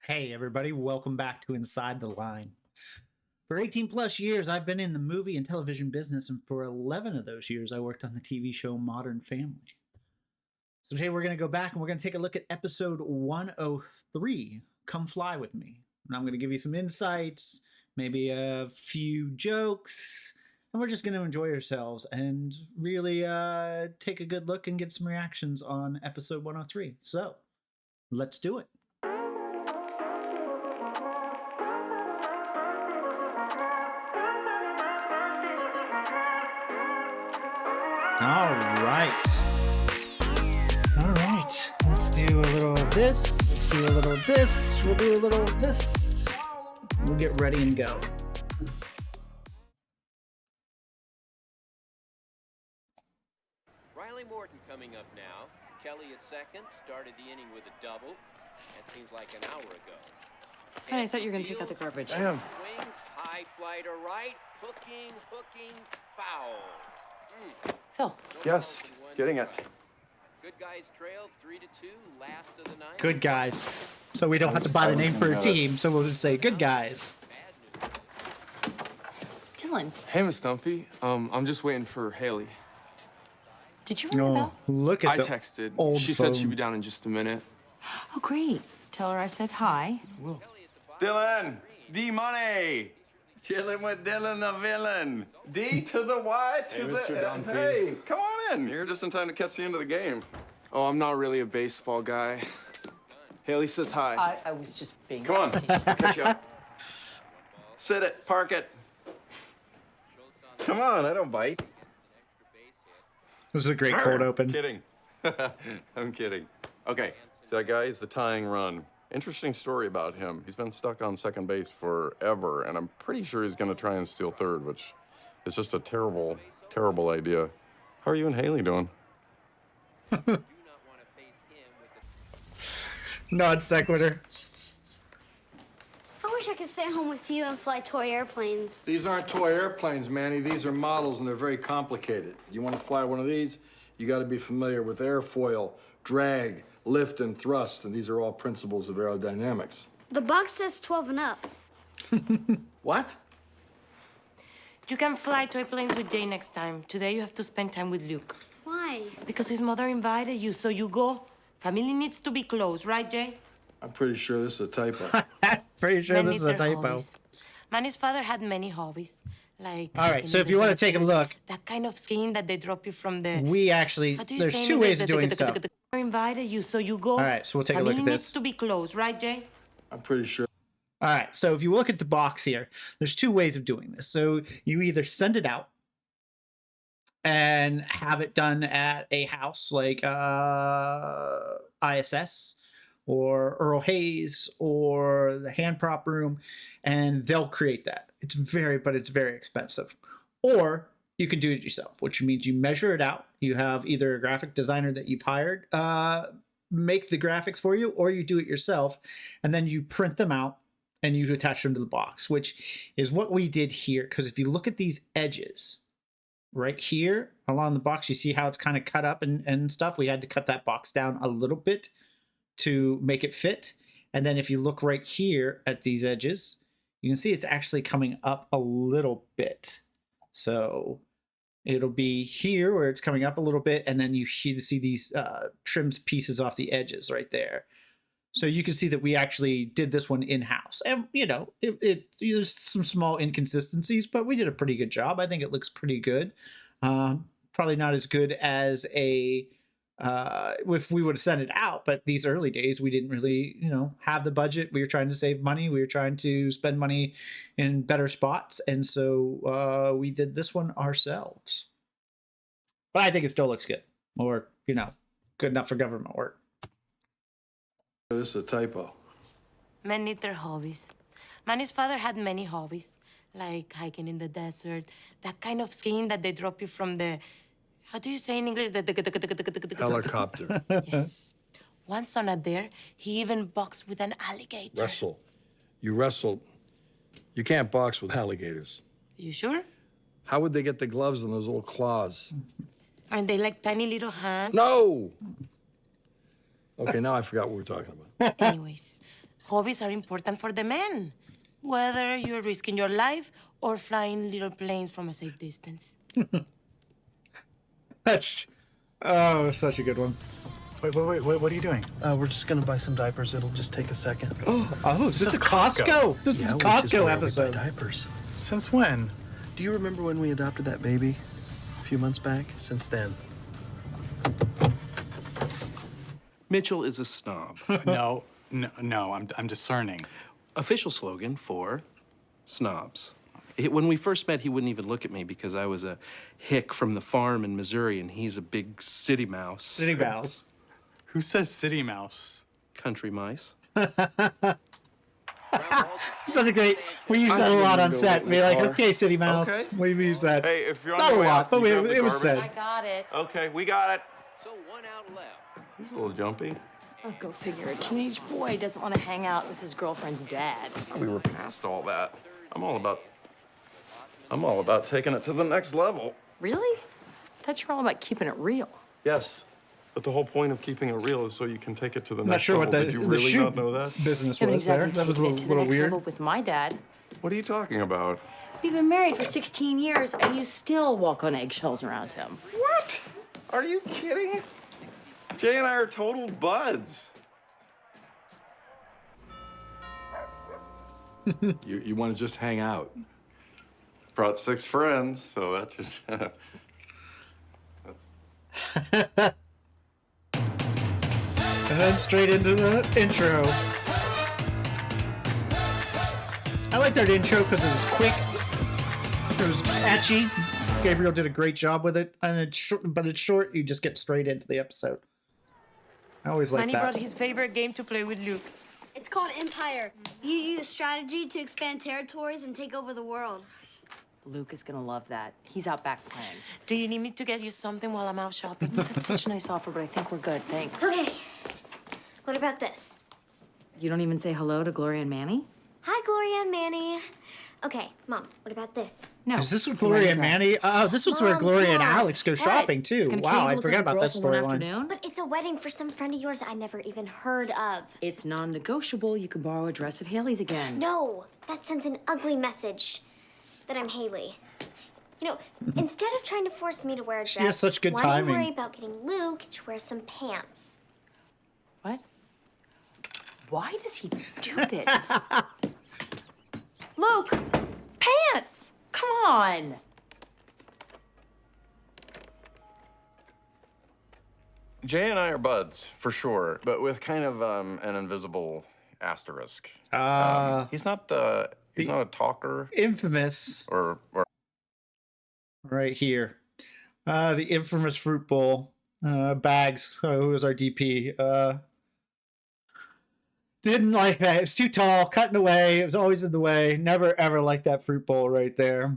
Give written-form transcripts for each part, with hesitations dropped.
Hey, everybody, welcome back to Inside the Line. For 18 plus years, I've been in the movie and television business, and for 11 of those years, I worked on the TV show Modern Family. So today we're going to go back and we're going to take a look at episode 103, Come Fly With Me. And I'm going to give you some insights, maybe a few jokes, and we're just going to enjoy ourselves and really take a good look and get some reactions on episode 103. So let's do it. All right. Let's do a little of this. Let's do a little of this. We'll do a little of this. We'll get ready and go. Riley Morton coming up now. Kelly at second. Started the inning with a double. That seems like an hour ago. Hey, I thought you were going to take out the garbage. Damn. Swings, high fly to right. Hooking, foul. Phil. Yes, getting it. Good guys trail 3-2, last of the ninth. Good guys. So we don't have to buy the name for a team, so we'll just say good guys. Bad news. Dylan, Hey, Miss Stumpy. I'm just waiting for Haley. did you ring the Oh, bell? look at I the texted. old She said she'd phone. be down in just a minute. Oh, great. Tell her I said hi. Dylan, D-Money. Chilling with Dylan the villain. D to the Y to Hey, the... Mr. Dunphy. Hey, come on in. You're just in time to catch the end of the game. Oh, I'm not really a baseball guy. Haley says hi. I was just being Come on, nasty. catch you up. Sit it, park it. Come on, I don't bite. This is a great cold open. Kidding. I'm kidding. Okay, so that guy is the tying run. Interesting story about him. He's been stuck on second base forever, and I'm pretty sure he's going to try and steal third, which is just a terrible, terrible idea. How are you and Haley doing? Do not want to face him with the Non sequitur. I wish I could stay home with you and fly toy airplanes. These aren't toy airplanes, Manny. These are models, and they're very complicated. You want to fly one of these, you got to be familiar with airfoil, drag, lift, and thrust, and these are all principles of aerodynamics. The box says 12 and up. What? You can fly toy planes with Jay next time. Today you have to spend time with Luke. Why? Because his mother invited you, so you go. Family needs to be close, right, Jay? I'm pretty sure this is a typo. Pretty sure Men this need is a their typo. hobbies. Manny's father had many hobbies. Like All right, hiking so in if the you want to take a desert, look, that kind of skiing that they drop you from the we actually, How do you there's say in two English? ways of doing stuff. The invited you, so you go. All right, so we'll take a look Family at needs this. to be close, right, Jay? I'm pretty sure. All right, so if you look at the box here, there's two ways of doing this. So you either send it out and have it done at a house like ISS or Earl Hayes or the hand prop room, and they'll create that. It's very expensive. Or you can do it yourself, which means you measure it out. You have either a graphic designer that you've hired make the graphics for you, or you do it yourself, and then you print them out and you attach them to the box, which is what we did here. Because if you look at these edges right here along the box, you see how it's kind of cut up and stuff. We had to cut that box down a little bit to make it fit. And then if you look right here at these edges, you can see it's actually coming up a little bit. So it'll be here where it's coming up a little bit, and then you see these trimmed pieces off the edges right there. So you can see that we actually did this one in-house. And, you know, there's some small inconsistencies, but we did a pretty good job. I think it looks pretty good. Probably not as good as if we would have sent it out, but these early days, we didn't really, have the budget. We were trying to save money. We were trying to spend money in better spots. And so we did this one ourselves. But I think it still looks good, or, good enough for government work. This is a typo. Men need their hobbies. Manny's father had many hobbies, like hiking in the desert, that kind of skiing that they drop you from the... How do you say in English? Helicopter. Yes. Once on a dare, he even boxed with an alligator. Wrestle. You wrestle. You can't box with alligators. You sure? How would they get the gloves on those little claws? Aren't they like tiny little hands? No! Okay, now I forgot what we were talking about. Anyways, hobbies are important for the men. Whether you're risking your life or flying little planes from a safe distance. That's such a good one. Wait, what are you doing? We're just gonna buy some diapers. It'll just take a second. Oh, this is Costco. This is a which is Costco where we buy episode. diapers. Since when? Do you remember when we adopted that baby? A few months back? Since then. Mitchell is a snob. No, I'm discerning. Official slogan for snobs. When we first met, he wouldn't even look at me because I was a hick from the farm in Missouri, and he's a big city mouse. City mouse. Who says city mouse? Country mice. Such a great. We use that a lot on set. Be like, okay, City Mouse. Okay. We use that. Hey, if you're on Not your a way lot, out, but can you grab the it was garbage? said. Got it. Okay, we got it. So 1 out left. He's a little jumpy. Oh, go figure. A teenage boy doesn't want to hang out with his girlfriend's dad. We were past all that. I'm all about taking it to the next level. Really? I thought you were all about keeping it real. Yes. But the whole point of keeping it real is so you can take it to the I'm next not sure level. what Did you the really shoe not know that? business Haven't was there. exactly That was a taken it to the little next weird. level with my dad. What are you talking about? We've been married for 16 years, and you still walk on eggshells around him. What? Are you kidding? Jay and I are total buds. You want to just hang out. Brought 6 friends, so that just... And then straight into the intro. I liked our intro because it was quick. It was catchy. Gabriel did a great job with it, and it's short, but it's short. You just get straight into the episode. I always like Manny that. brought his favorite game to play with Luke. It's called Empire. You use strategy to expand territories and take over the world. Luke is gonna love that. He's out back playing. Do you need me to get you something while I'm out shopping? That's such a nice offer, but I think we're good. Thanks. Okay. What about this? You don't even say hello to Gloria and Manny? Hi, Gloria and Manny. Okay, Mom, what about this? No. Is this with I'm Gloria not and Manny? impressed. Oh, this was where Mom, Gloria and come on. Alex go What? shopping too. It's gonna kill Wow, you I to look forgot at a about girl that for one storyline. afternoon? But it's a wedding for some friend of yours I never even heard of. It's non-negotiable. You can borrow a dress of Haley's again. No, that sends an ugly message that I'm Haley. You know, instead of trying to force me to wear a dress, She has such good why do timing. you worry about getting Luke to wear some pants? What? Why does he do this? Luke, pants! Come on! Jay and I are buds, for sure, but with kind of an invisible asterisk. He's not a talker Infamous or right here. The infamous fruit bowl. Bags, who was our DP. Didn't like that. It was too tall, cutting away. It was always in the way. Never ever liked that fruit bowl right there.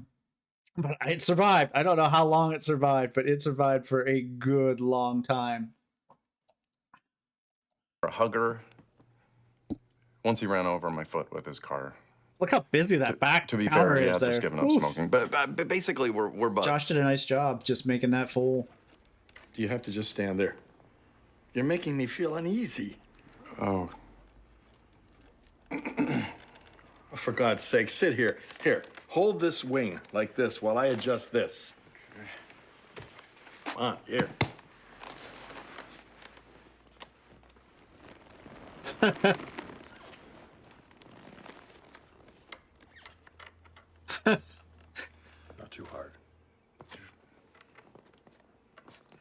But it survived. I don't know how long it survived, but it survived for a good long time. a hugger. Once he ran over my foot with his car. Look how busy that back To be counter fair, he is had there. just given up Oof. smoking. But basically, we're buds. Josh did a nice job just making that full. Do you have to just stand there? You're making me feel uneasy. Oh. For God's sake, sit here. Here, hold this wing like this while I adjust this. Come on, here. Not too hard.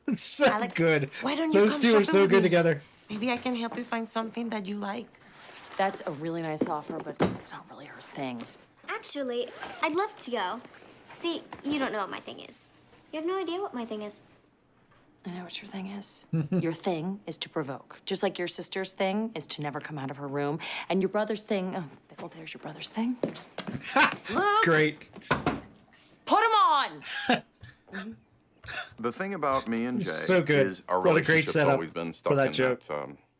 It's so Alex, good. why don't you Those come two are shopping so with good me? together. Maybe I can help you find something that you like. That's a really nice offer, but it's not really her thing. Actually, I'd love to go. See, you don't know what my thing is. You have no idea what my thing is. I know what your thing is. Your thing is to provoke. Just like your sister's thing is to never come out of her room. And your brother's thing, oh, well, there's your brother's thing. Luke, Great. put him on! The thing about me and Jay So good. is our What a great relationship's setup always been stuck for that in joke.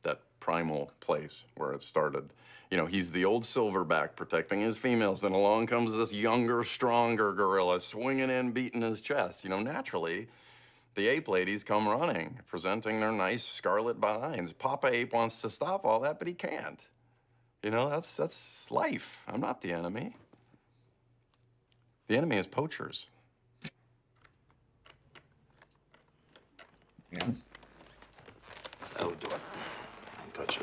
that primal place where it started. You know, he's the old silverback protecting his females. Then along comes this younger, stronger gorilla swinging in, beating his chest. You know, naturally, the ape ladies come running, presenting their nice scarlet behinds. Papa Ape wants to stop all that, but he can't. You know, that's life. I'm not the enemy. The enemy is poachers. Yeah. That'll do it. Don't touch it.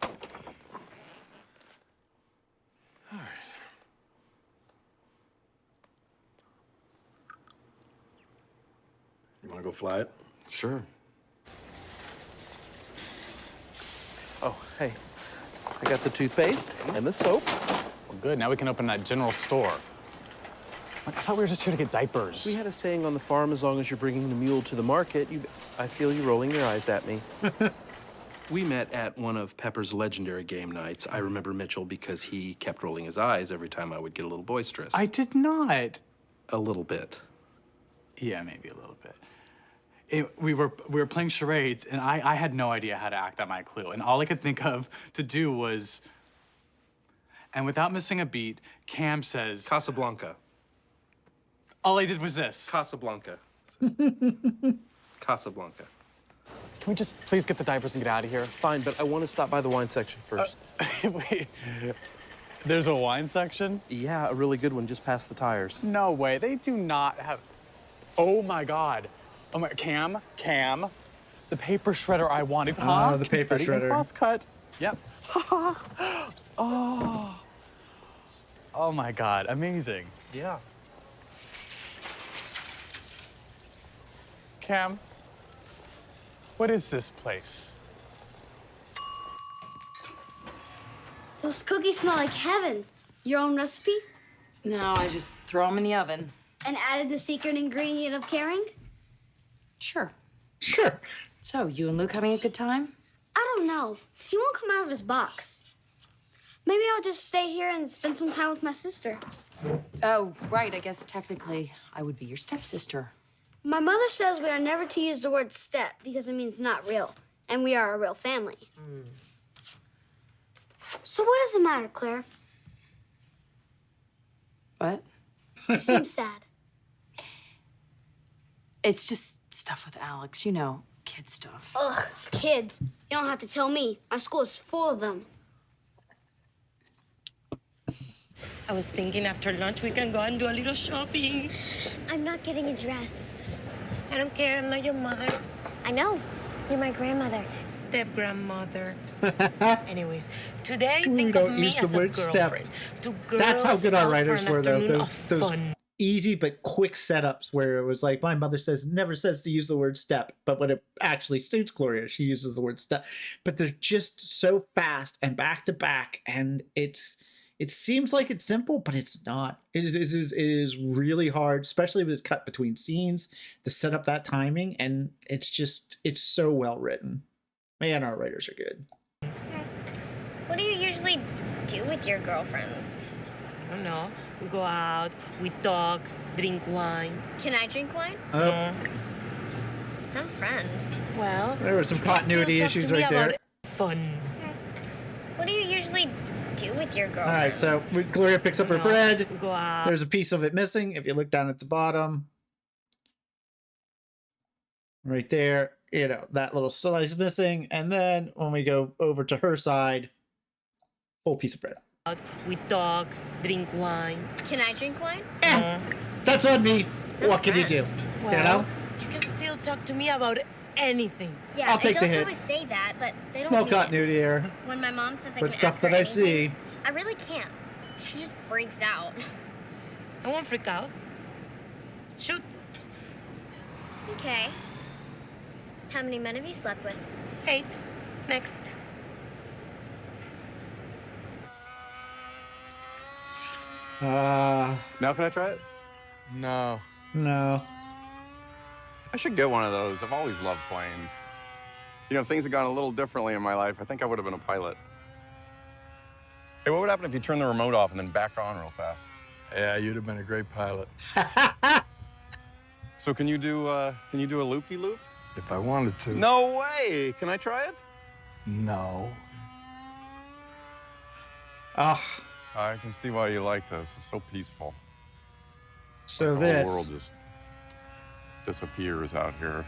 All right. You want to go fly it? Sure. Oh, hey. I got the toothpaste and the soap. Well, good. Now we can open that general store. Like, I thought we were just here to get diapers. We had a saying on the farm, as long as you're bringing the mule to the market, I feel you rolling your eyes at me. We met at one of Pepper's legendary game nights. I remember Mitchell because he kept rolling his eyes every time I would get a little boisterous. I did not. A little bit. Yeah, maybe a little bit. We were playing charades, and I had no idea how to act on my clue. And all I could think of to do was, and without missing a beat, Cam says... Casablanca. All I did was this. Casablanca. Casablanca. Can we just please get the diapers and get out of here? Fine, but I want to stop by the wine section first. Wait, there's a wine section? Yeah, a really good one just past the tires. No way, they do not have... Oh my God. Oh my, Cam, the paper shredder I wanted. Oh, the paper shredder. Cross cut. Yep. Oh. Oh my God, amazing. Yeah. Cam, what is this place? Those cookies smell like heaven. Your own recipe? No, I just throw them in the oven. And added the secret ingredient of caring? Sure. Sure. So, you and Luke having a good time? I don't know. He won't come out of his box. Maybe I'll just stay here and spend some time with my sister. Oh, right. I guess technically I would be your stepsister. My mother says we are never to use the word step because it means not real, and we are a real family. So what does it matter, Claire? What? You seem sad. It's just stuff with Alex, you know, kid stuff. Ugh, kids. You don't have to tell me. My school is full of them. I was thinking after lunch we can go and do a little shopping. I'm not getting a dress. I don't care, I'm not your mother. I know. You're my grandmother. Step-grandmother. Anyways, today We think don't of me use the as a word step. girlfriend. Two That's how girls good out our for writers an were, though. afternoon of Those fun. easy but quick setups where it was like, my mother never says to use the word step, but when it actually suits Gloria, she uses the word step. But they're just so fast and back to back, and it seems like it's simple, but it's not. It is really hard, especially with cut between scenes, to set up that timing, and it's so well written. Man, our writers are good. What do you usually do with your girlfriends? I don't know. We go out, we talk, drink wine. Can I drink wine? Oh, Some friend. Well, there were some you can continuity still talk to issues me right about there. fun. What do you usually do with your All girlfriends? right, so Gloria picks up her No, bread. we go out. There's a piece of it missing. If you look down at the bottom, right there, you know, that little slice missing. And then when we go over to her side, full piece of bread. We talk, drink wine. Can I drink wine? That's on me. Some What can you do? Well, You know? you can still talk to me about anything. Yeah, I'll take the adults hit. always say that, but they don't Small mean it. continuity here. When my mom says I But can stuff ask her that I anything, see. I really can't. She just freaks out. I won't freak out. Shoot. Okay. How many men have you slept with? 8. Next. Now can I try it? No. No. I should get one of those. I've always loved planes. You know, if things had gone a little differently in my life, I think I would have been a pilot. Hey, what would happen if you turned the remote off and then back on real fast? Yeah, you'd have been a great pilot. So can you do a loop-de-loop? If I wanted to. No way! Can I try it? No. Oh, I can see why you like this. It's so peaceful. so The this. whole world just disappears out here.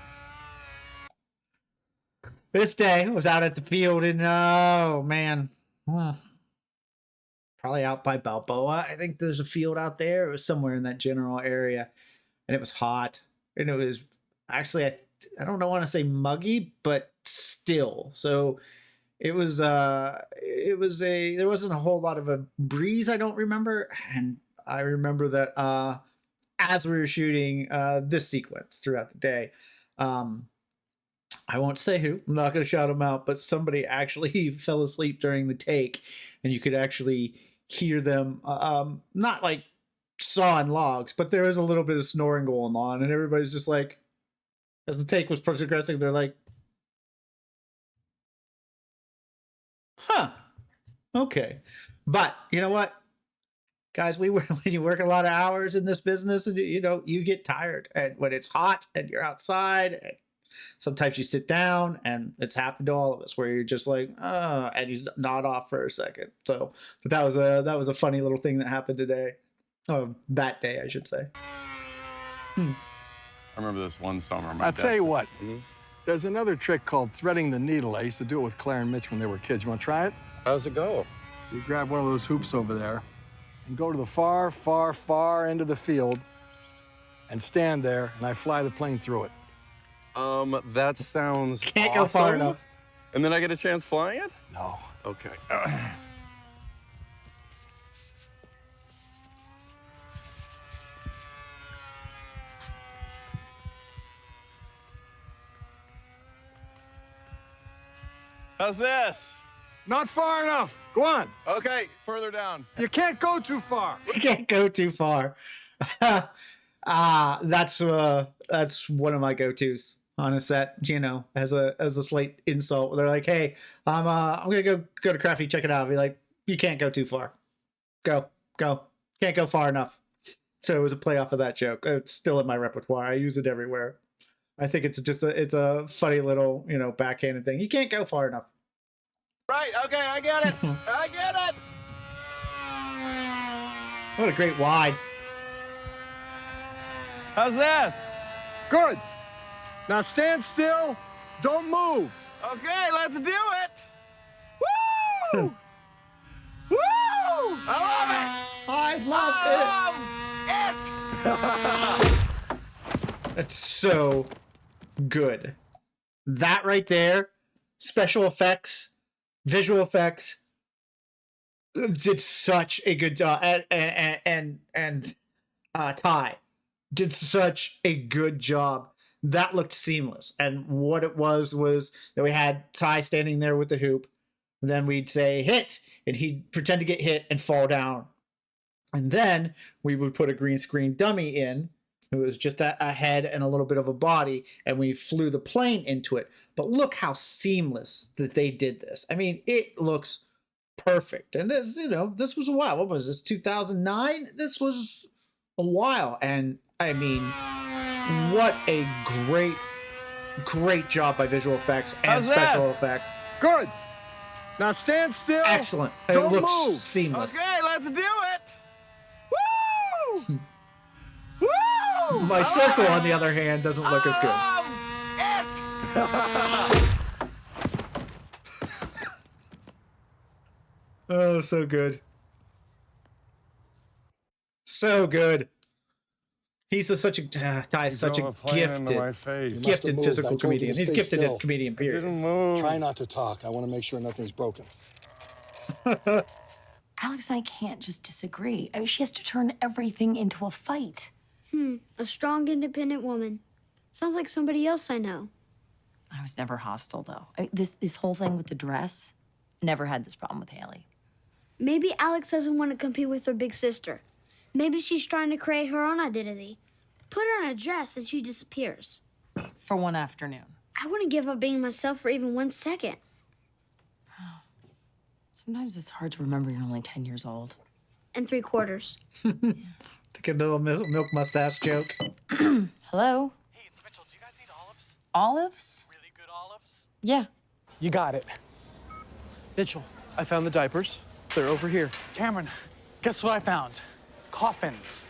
This day was out at the field in, oh man, probably out by Balboa. I think there's a field out there. It was somewhere in that general area, and it was hot, and it was actually, I don't want to say muggy, but still. So it was there wasn't a whole lot of a breeze, I don't remember. And I remember that as we were shooting this sequence throughout the day, I won't say who, I'm not going to shout them out, but somebody actually fell asleep during the take, and you could actually hear them, not like sawing logs, but there was a little bit of snoring going on, and everybody's just like, as the take was progressing, they're like, huh, okay. But you know what, guys, when you work a lot of hours in this business, and you get tired, and when it's hot and you're outside, and sometimes you sit down, and it's happened to all of us where you're just like, and you nod off for a second. So, but that was a funny little thing that happened today, that day, I should say. I remember this one summer. I'll tell you what. There's another trick called threading the needle. I used to do it with Claire and Mitch when they were kids. You want to try it? How's it go? You grab one of those hoops over there and go to the far, far, far end of the field and stand there, and I fly the plane through it. That sounds Can't go far enough. And then I get a chance flying it? No. Okay. How's this? Not far enough. Go on. Okay, further down. You can't go too far. You can't go too far. That's one of my go-tos on a set, as a slight insult. They're like, hey, I'm gonna go to Crafty, check it out. I'll be like, you can't go too far. Go. Can't go far enough. So it was a play off of that joke. It's still in my repertoire. I use it everywhere. I think it's a funny little, backhanded thing. You can't go far enough. Right, okay, I get it. I get it. What a great wide. How's this? Good. Now stand still. Don't move. Okay, let's do it. Woo! Woo! I love it. That's so good. That right there, special effects, visual effects, did such a good job. And Ty did such a good job. That looked seamless. And what it was that we had Ty standing there with the hoop. And then we'd say hit, and he'd pretend to get hit and fall down. And then we would put a green screen dummy in. It was just a head and a little bit of a body, and we flew the plane into it. But look how seamless that they did this. I mean, it looks perfect. And this, this was a while. What was this, 2009? This was a while. And I mean, what a great job by visual effects and special effects. Good. Now stand still. Excellent. Don't it looks move. seamless. Okay, let's do it. Woo! Woo! My circle, on the other hand, doesn't look as good. Oh, so good. So good. He's such a gifted physical comedian. He's gifted at comedian, period. Didn't move. Try not to talk. I want to make sure nothing's broken. Alex and I can't just disagree. I mean, she has to turn everything into a fight. A strong, independent woman. Sounds like somebody else I know. I was never hostile, though. I mean, this whole thing with the dress, never had this problem with Haley. Maybe Alex doesn't want to compete with her big sister. Maybe she's trying to create her own identity. Put her in a dress and she disappears. For one afternoon. I wouldn't give up being myself for even 1 second. Sometimes it's hard to remember you're only 10 years old. And 3/4. Take a little milk mustache joke. Hello? Hey, it's Mitchell. Do you guys eat olives? Olives? Really good olives? Yeah. You got it. Mitchell, I found the diapers. They're over here. Cameron, guess what I found? Coffins.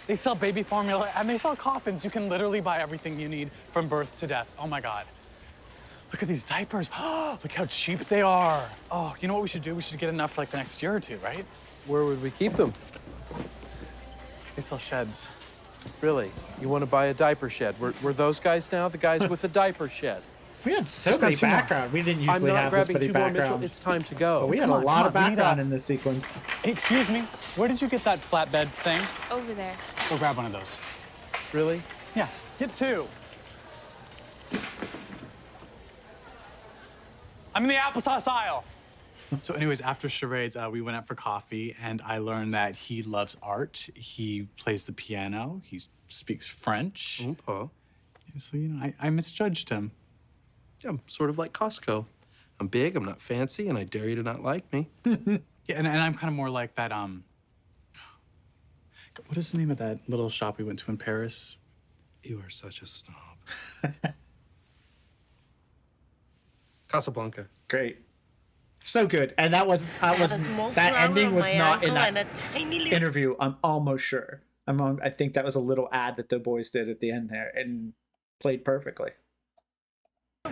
They sell baby formula and they sell coffins. You can literally buy everything you need from birth to death. Oh my God. Look at these diapers. Look how cheap they are. Oh, you know what we should do? We should get enough for like the next year or two, right? Where would we keep them? They sell sheds. Really? You want to buy a diaper shed? We're those guys now? The guys with the diaper shed? We had so Just many grab two more. background. We didn't I'm usually not have this grabbing many two more, Mitchell. background. It's time to go. But we had Come a on, lot of come on, we need background in this sequence. Hey, excuse me. Where did you get that flatbed thing? Over there. Go grab one of those. Really? Yeah, get two. I'm in the applesauce aisle. So anyways, after charades, we went out for coffee, and I learned that he loves art. He plays the piano. He speaks French. Okay. So, you know, I misjudged him. Yeah, I'm sort of like Costco. I'm big, I'm not fancy, and I dare you to not like me. Yeah, and I'm kind of more like that, what is the name of that little shop we went to in Paris? You are such a snob. Casablanca. Great. So good. And that ending was not in that interview. I'm almost sure. I think that was a little ad that the boys did at the end there and played perfectly.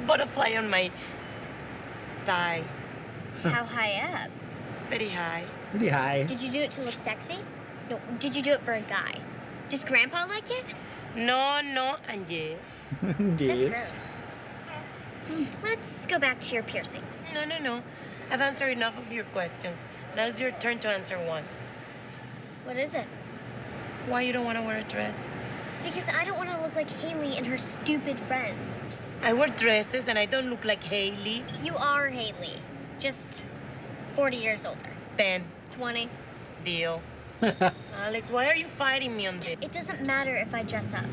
Butterfly on my thigh. How high up? Very high. Pretty high. Did you do it to look sexy? No, did you do it for a guy? Does Grandpa like it? No, and yes. That's Yes. gross. Let's go back to your piercings. No. I've answered enough of your questions. Now it's your turn to answer one. What is it? Why you don't want to wear a dress? Because I don't want to look like Haley and her stupid friends. I wear dresses and I don't look like Haley. You are Haley. Just 40 years older. 10. 20. Deal. Alex, why are you fighting me on this? It doesn't matter if I dress up.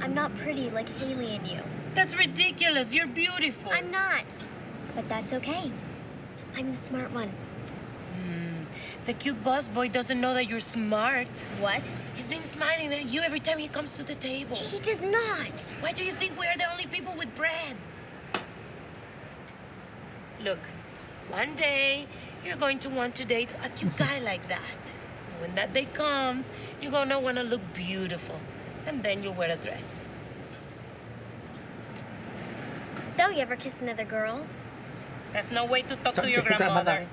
I'm not pretty like Haley and you. That's ridiculous. You're beautiful. I'm not. But that's okay. I'm the smart one. The cute boss boy doesn't know that you're smart. What? He's been smiling at you every time he comes to the table. He does not. Why do you think we're the only people with bread? Look, one day you're going to want to date a cute guy like that. When that day comes, you're gonna want to look beautiful. And then you'll wear a dress. So, you ever kiss another girl? That's no way to talk to your grandmother.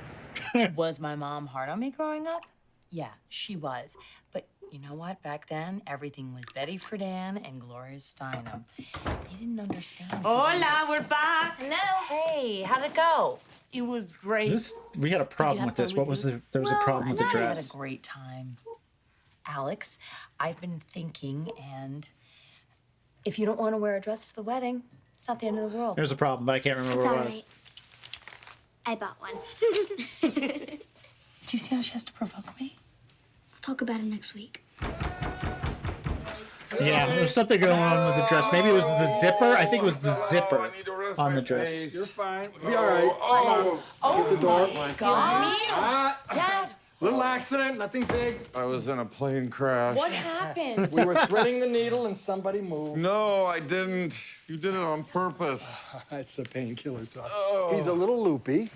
Was my mom hard on me growing up? Yeah, she was. But you know what? Back then, everything was Betty Friedan and Gloria Steinem. They didn't understand. Hola, we're back. Hello. Hey, how'd it go? It was great. We had a problem with this. What was the? There was a problem with the I had a dress. great time. Alex, I've been thinking, and if you don't want to wear a dress to the wedding, it's not the end of the world. There's a problem, but I can't remember It's what all it was. right. I bought one. Do you see how she has to provoke me? We'll talk about it next week. Yeah, there's something going on with the dress. Maybe it was the zipper. I think it was the zipper on the dress. You're fine. Be all right. Oh, the door. my God. Dad, Little accident, nothing big. I was in a plane crash. what happened? We were threading the needle and somebody moved. No, I didn't. You did it on purpose. That's the painkiller talk. He's a little loopy.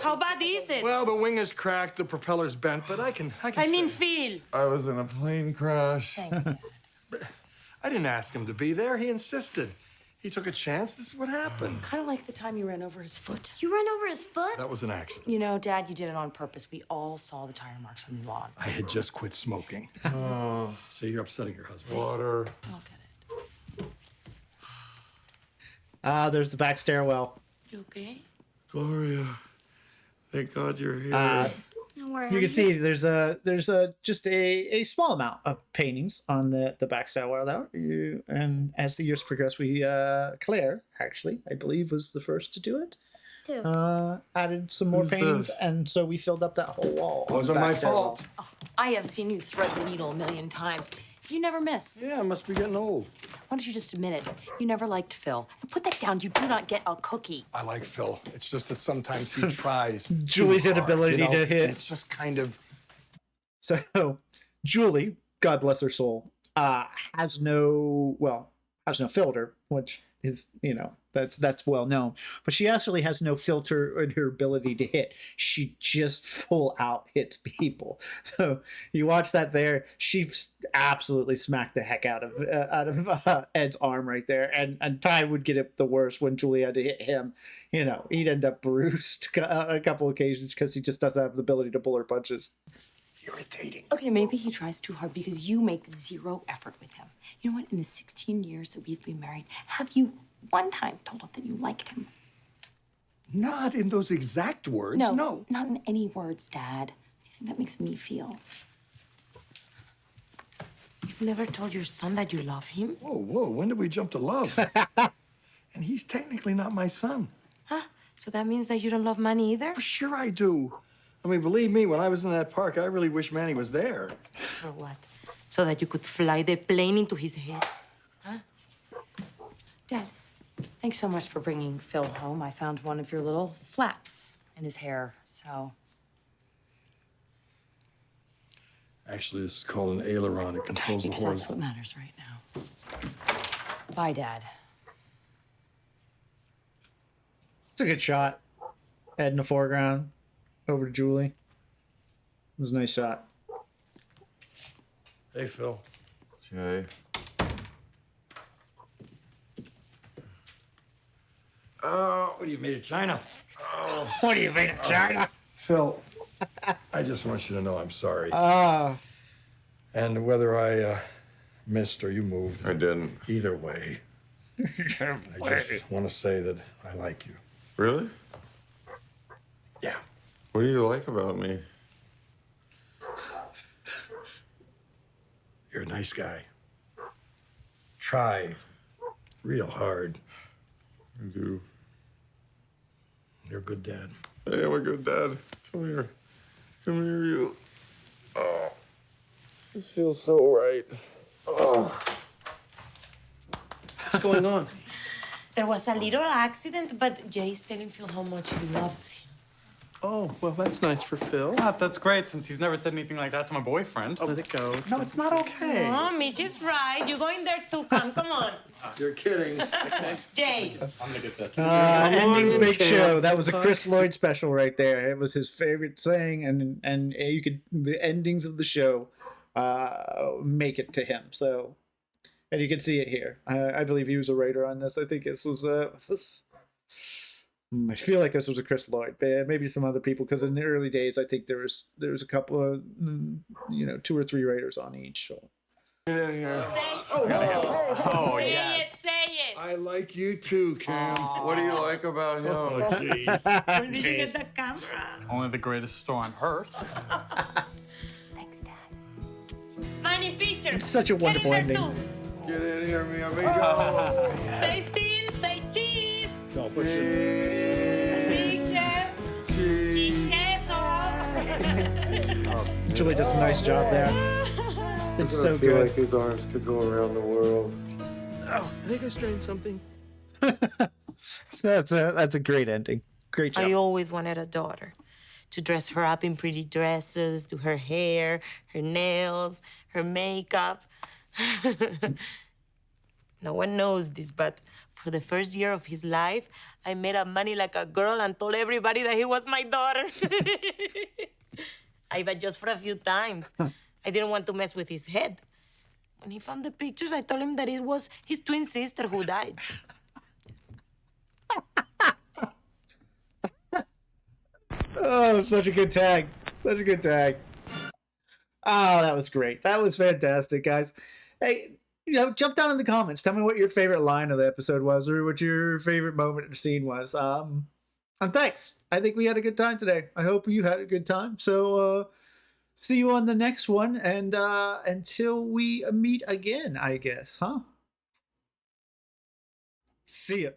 How bad is it? Well, the wing is cracked, the propeller's bent, but I can I mean, straighten feel. I was in a plane crash. Thanks, Dad. it. I didn't ask him to be there. He insisted. He took a chance. This is what happened. Kind of like the time you ran over his foot. You ran over his foot? That was an accident. You know, Dad, you did it on purpose. We all saw the tire marks on the lawn. I had just quit smoking. Oh, So you're upsetting your husband. water. I'll get it. There's the back stairwell. You okay? Gloria, thank God you're here. Don't worry. You can see there's just a small amount of paintings on the back stairwell there. And as the years progress, Claire actually, I believe, was the first to do it. Too. Added some more Who's paintings, this? and so we filled up that whole wall. on the Wasn't back my stairwell. fault. I have seen you thread the needle a million times. You never miss. Yeah, I must be getting old. Why don't you just admit it? You never liked Phil. And put that down. You do not get a cookie. I like Phil. It's just that sometimes he tries. Julie's too hard, inability you know? to hit. It's just kind of. So, Julie, God bless her soul, has no filter, which is, that's well known. But she actually has no filter in her ability to hit. She just full out hits people. So you watch that there. She absolutely smacked the heck out of Ed's arm right there, and Ty would get it the worst when Julie had to hit him. He'd end up bruised a couple occasions because he just doesn't have the ability to pull her punches. Irritating. Okay, maybe he tries too hard because you make zero effort with him. You know what? In the 16 years that we've been married, have you one time told him that you liked him? Not in those exact words, no. Not in any words, Dad. What do you think that makes me feel? You've never told your son that you love him? Whoa, when did we jump to love? And he's technically not my son. Huh? So that means that you don't love Manny either? Well, sure I do. I mean, believe me, when I was in that park, I really wish Manny was there. For what? So that you could fly the plane into his head? Huh? Dad, thanks so much for bringing Phil home. I found one of your little flaps in his hair, so... Actually, this is called an aileron. It controls the Because horse. that's what matters right now. Bye, Dad. It's a good shot. Ed in the foreground. Over to Julie. It was a nice shot. Hey, Phil. Jay. Oh, what do you made of China? Oh, What do you mean, China? Phil, I just want you to know I'm sorry. Ah. And whether I missed or you moved, I didn't. either way, I just want to say that I like you. Really? Yeah. What do you like about me? You're a nice guy. Try real hard. I do. You're a good dad. I am a good dad. Come here. Come here, you. Oh. This feels so right. Oh. What's going on? There was a little accident, but Jay's telling Phil how much he loves him. Oh, well, that's nice for Phil. That's great, since he's never said anything like that to my boyfriend. Let it go. No, it's not okay. Oh, Mitch is right. You're going there too. Come on. You're kidding. Jay. I'm gonna get this. Endings make show. That was a Chris Lloyd special right there. It was his favorite saying, and you could the endings of the show make it to him. So, and you can see it here. I believe he was a writer on this. I think this was I feel like this was a Chris Lloyd, but maybe some other people, because in the early days, I think there was a couple of 2 or 3 writers on each. So. Oh, Say yeah. it, say it. I like you too, Cam. What do you like about him? Oh, jeez. Where did you get the camera? Only the greatest store on earth. Thanks, Dad. Manny, picture. It's such a wonderful Get in there ending. too. Get in here, mi amigo. Stay still, say cheese. Don't push it. Picture. Cheese. Queso. Julie does a nice job there. It's I so feel good. like his arms could go around the world. Oh, I think I strained something. So that's a great ending. Great job. I always wanted a daughter. To dress her up in pretty dresses, do her hair, her nails, her makeup. No one knows this, but for the first year of his life, I made up money like a girl and told everybody that he was my daughter. But just for a few times. I didn't want to mess with his head. When he found the pictures, I told him that it was his twin sister who died. Oh, such a good tag. Such a good tag. Oh, that was great. That was fantastic, guys. Hey, jump down in the comments. Tell me what your favorite line of the episode was, or what your favorite moment or scene was. And thanks. I think we had a good time today. I hope you had a good time. So, see you on the next one, and until we meet again, I guess, huh? See ya.